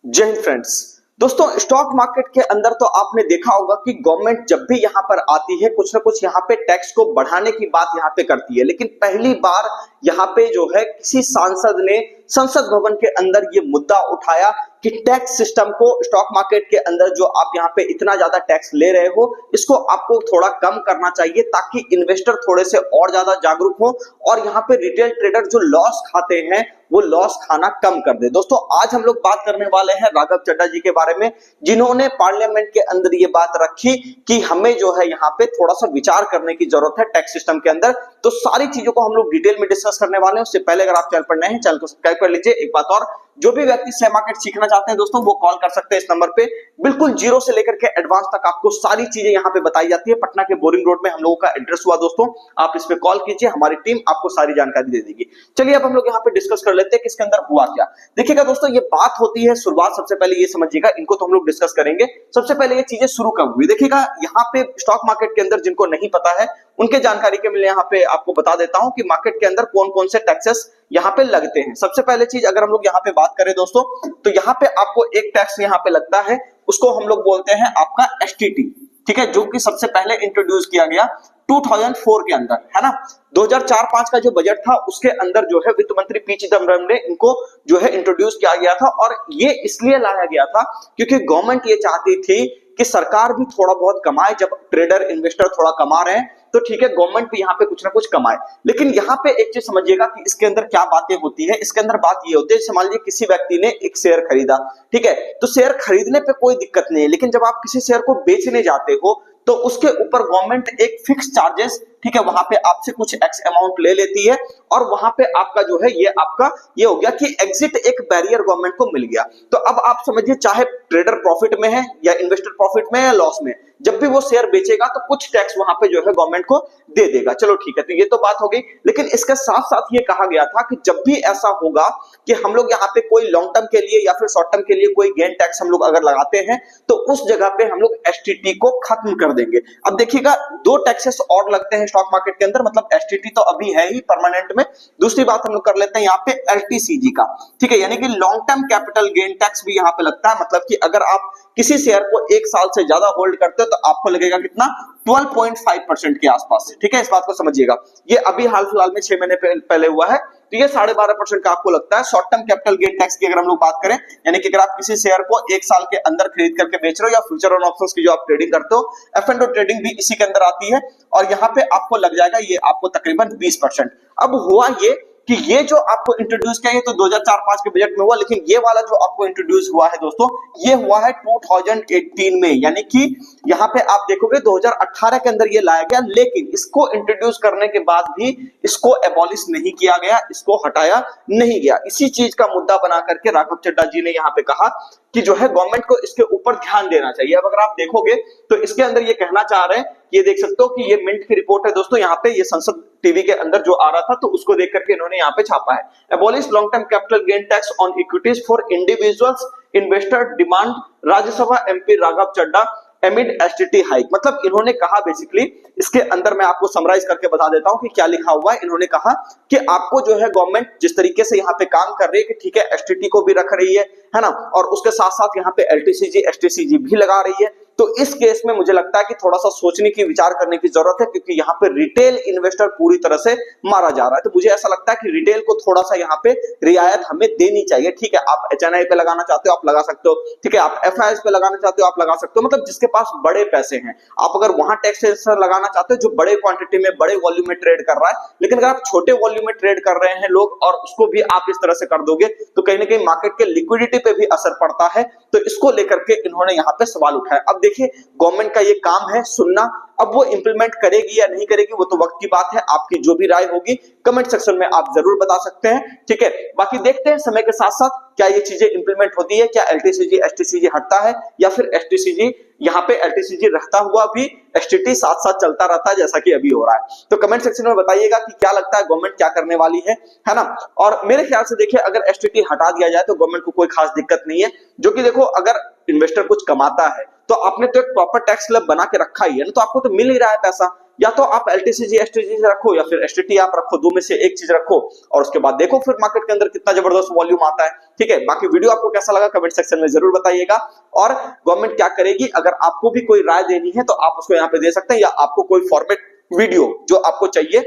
जय हिंद फ्रेंड्स। दोस्तों, stock market के अंदर तो आपने देखा होगा कि गवर्नमेंट जब भी यहां पर आती है कुछ ना कुछ यहां पे टैक्स को बढ़ाने की बात यहां पे करती है, लेकिन पहली बार यहां पे जो है किसी सांसद ने संसद भवन के अंदर ये मुद्दा उठाया कि टैक्स सिस्टम को स्टॉक मार्केट के अंदर जो आप यहां पे इतना ज्यादा टैक्स ले रहे हो इसको आपको थोड़ा कम करना चाहिए ताकि इन्वेस्टर थोड़े से और ज्यादा जागरूक हो और यहां पे रिटेल ट्रेडर जो लॉस खाते हैं वो लॉस खाना कम कर दे। दोस्तों, आज हम लोग बात करने वाले हैं राघव चड्ढा जी के बारे में, जिन्होंने पार्लियामेंट के अंदर ये बात रखी कि हमें जो है यहाँ पे थोड़ा सा विचार करने की जरूरत है टैक्स सिस्टम के अंदर। तो सारी चीजों को हम लोग डिटेल में डिस्कस करने वाले हैं। उससे पहले अगर आप चैनल पर नए हैं चैनल को सब्सक्राइब कर लीजिए। एक बात और, जो भी व्यक्ति शेयर मार्केट सीखना चाहते हैं दोस्तों वो कॉल कर सकते हैं इस नंबर पे। बिल्कुल जीरो से लेकर के एडवांस तक आपको सारी चीजें यहाँ पे बताई जाती है। पटना के बोरिंग रोड में हम लोगों का एड्रेस हुआ दोस्तों, आप इस पे कॉल कीजिए, हमारी टीम आपको सारी जानकारी दे देगी। चलिए अब हम लोग यहाँ पे डिस्कस कर लेते हैं कि इसके अंदर हुआ क्या। देखिएगा दोस्तों, ये बात होती है शुरुआत, सबसे पहले ये समझिएगा, इनको तो हम लोग डिस्कस करेंगे। सबसे पहले ये चीजें शुरू कब हुई, देखिएगा यहाँ पे स्टॉक मार्केट के अंदर जिनको नहीं पता है उनके जानकारी के लिए यहाँ पे आपको बता देता हूं कि मार्केट के अंदर कौन कौन से टैक्सेस यहाँ पे लगते हैं। सबसे पहले चीज अगर हम लोग यहाँ पे बात करें दोस्तों, तो यहाँ पे आपको एक टैक्स यहाँ पे लगता है, उसको हम लोग बोलते हैं आपका एसटीटी, ठीक है, जो कि सबसे पहले इंट्रोड्यूस किया गया 2004 के अंदर, है ना। 2004-5 का जो बजट था उसके अंदर जो है वित्त मंत्री पी चिदम्बरम ने इनको जो है इंट्रोड्यूस किया गया था और ये इसलिए लाया गया था क्योंकि गवर्नमेंट ये चाहती थी कि सरकार भी थोड़ा बहुत कमाए। जब ट्रेडर इन्वेस्टर थोड़ा कमा रहे हैं तो ठीक है, गवर्नमेंट भी यहाँ पे कुछ ना कुछ कमाए। लेकिन यहाँ पे एक चीज समझिएगा कि इसके अंदर क्या बातें होती है। इसके अंदर बात ये होती है, मान लीजिए किसी व्यक्ति ने एक शेयर खरीदा, ठीक है, तो शेयर खरीदने पे कोई दिक्कत नहीं है, लेकिन जब आप किसी शेयर को बेचने जाते हो तो उसके ऊपर गवर्नमेंट एक फिक्स चार्जेस, ठीक है, वहां पे आपसे कुछ एक्स अमाउंट ले लेती है और वहां पे आपका जो है ये आपका ये हो गया कि एग्जिट एक बैरियर गवर्नमेंट को मिल गया। तो अब आप समझिए, चाहे ट्रेडर प्रॉफिट में है या इन्वेस्टर प्रॉफिट में है या लॉस में, जब भी वो शेयर बेचेगा तो कुछ टैक्स वहां पे जो है गवर्नमेंट को दे देगा। चलो ठीक है, तो ये तो बात हो गई। लेकिन इसके साथ साथ ये कहा गया था कि जब भी ऐसा होगा कि हम लोग यहाँ पे कोई लॉन्ग टर्म के लिए या फिर शॉर्ट टर्म के लिए कोई गेन टैक्स हम लोग अगर लगाते हैं तो उस जगह पे हम लोग एसटीटी को खत्म कर देंगे। अब देखिएगा, दो टैक्सेस और लगते हैं स्टॉक मार्केट के अंदर, मतलब एसटीटी तो अभी है ही परमानेंट में। दूसरी बात हम लोग कर लेते हैं यहाँ पे एलटीसीजी का, ठीक है, यानी कि long term capital gain tax भी यहाँ पे लगता है। मतलब कि अगर आप किसी शेयर को एक साल से ज्यादा होल्ड करते हो तो आपको लगेगा कितना, 12.5% के आसपास, ठीक है, इस बात को समझिएगा। ये अभी हाल फिलहाल में 6 महीने पहले हुआ है, तो ये 12.5% का आपको लगता है। Short term capital gain tax की अगर हम लोग बात करें, यानी कि अगर आप किसी शेयर को एक साल के अंदर खरीद करके बेच रहे हो या फ्यूचर और ऑप्शंस की जो आप ट्रेडिंग करते हो, एफ&ओ ट्रेडिंग भी इसी के अंदर आती है और यहाँ पे आपको लग जाएगा ये आपको तकरीबन 20%। अब हुआ ये कि ये जो आपको इंट्रोड्यूस किया, ये तो 2004-5 के बजट में हुआ, लेकिन ये वाला जो आपको इंट्रोड्यूस हुआ है दोस्तों, ये हुआ है 2018 में, यानी कि यहाँ पे आप देखोगे 2018 के अंदर ये लाया गया, लेकिन इसको इंट्रोड्यूस करने के बाद भी इसको एबॉलिश नहीं किया गया, इसको हटाया नहीं गया। इसी चीज का मुद्दा बना करके राघव चड्ढा जी ने यहाँ पे कहा कि जो है गवर्नमेंट को इसके ऊपर ध्यान देना चाहिए। अब अगर आप देखोगे तो इसके अंदर ये कहना चाह रहे हैं, ये देख सकते हो कि ये मिंट की रिपोर्ट है दोस्तों, यहाँ पे ये संसद टीवी के अंदर जो आ रहा था तो उसको देख करके इन्होंने यहाँ पे छापा है। Abolish long term capital gain tax on equities for individuals investor demand Rajya Sabha MP Raghav Chadha amid STT hike. मतलब इन्होंने कहा बेसिकली, इसके अंदर मैं आपको समराइज करके बता देता हूं कि क्या लिखा हुआ है। इन्होंने कहा कि आपको जो है गवर्नमेंट जिस तरीके से यहाँ पे काम कर रही है कि ठीक है एसटीटी को भी रख रही है ना, और उसके साथ साथ यहाँ पे एलटीसीजी एसटीसीजी भी लगा रही है, तो इस केस में मुझे लगता है कि थोड़ा सा सोचने की विचार करने की जरूरत है, क्योंकि यहाँ पे रिटेल इन्वेस्टर पूरी तरह से मारा जा रहा है। तो मुझे ऐसा लगता है कि रिटेल को थोड़ा सा यहाँ पे रियायत हमें देनी चाहिए। ठीक है, आप एचएनआई पे लगाना चाहते हो आप लगा सकते हो, ठीक है, आप एफआईएस पे लगाना चाहते हो आप लगा सकते हो, मतलब जिसके पास बड़े पैसे हैं आप अगर वहां टैक्स लगाना चाहते हो जो बड़े क्वांटिटी में बड़े वॉल्यूम में ट्रेड कर रहा है। लेकिन अगर आप छोटे वॉल्यूम में ट्रेड कर रहे हैं लोग और उसको भी आप इस तरह से कर दोगे तो कहीं ना कहीं मार्केट के लिक्विडिटी पे भी असर पड़ता है। तो इसको लेकर के इन्होंने यहाँ पे सवाल उठाया। अब देखिए, गवर्नमेंट का ये काम है सुनना, अब वो इंप्लीमेंट करेगी या नहीं करेगी वो तो वक्त की बात है। आपकी जो भी राय होगी कमेंट सेक्शन में आप जरूर बता सकते हैं, ठीक है। बाकी देखते हैं समय के साथ साथ क्या ये चीजें इंप्लीमेंट होती है, क्या एलटीसीजी एसटीसीजी हटता है या फिर एसटीसीजी यहाँ पे एलटीसीजी रहता हुआ भी एसटीटी साथ साथ चलता रहता है जैसा कि अभी हो रहा है। तो कमेंट सेक्शन में बताइएगा कि क्या लगता है गवर्नमेंट क्या करने वाली है ना। और मेरे ख्याल से देखिए, अगर एसटीटी हटा दिया जाए तो गवर्नमेंट को कोई खास दिक्कत नहीं है, जो कि देखो अगर इन्वेस्टर कुछ कमाता है तो आपने तो एक प्रॉपर टैक्स स्लैब बना के रखा ही है ना, तो आपको तो मिल ही रहा है पैसा, या तो आप LTCG STG रखो या फिर STT आप रखो, दो में से एक चीज रखो और उसके बाद देखो फिर मार्केट के अंदर कितना जबरदस्त वॉल्यूम आता है। ठीक है, बाकी वीडियो आपको कैसा लगा कमेंट सेक्शन में जरूर बताइएगा। और गवर्नमेंट क्या करेगी, अगर आपको भी कोई राय देनी है तो आप उसको यहाँ पे दे सकते हैं, या आपको कोई फॉर्मेट वीडियो जो आपको चाहिए,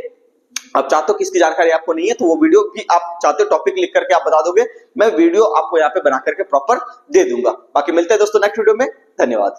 आप चाहते हो किसकी जानकारी आपको नहीं है तो वो वीडियो भी आप चाहते हो टॉपिक लिख करके आप बता दोगे, मैं वीडियो आपको यहाँ पे बना करके प्रॉपर दे दूंगा। बाकी मिलते हैं दोस्तों नेक्स्ट वीडियो में, धन्यवाद।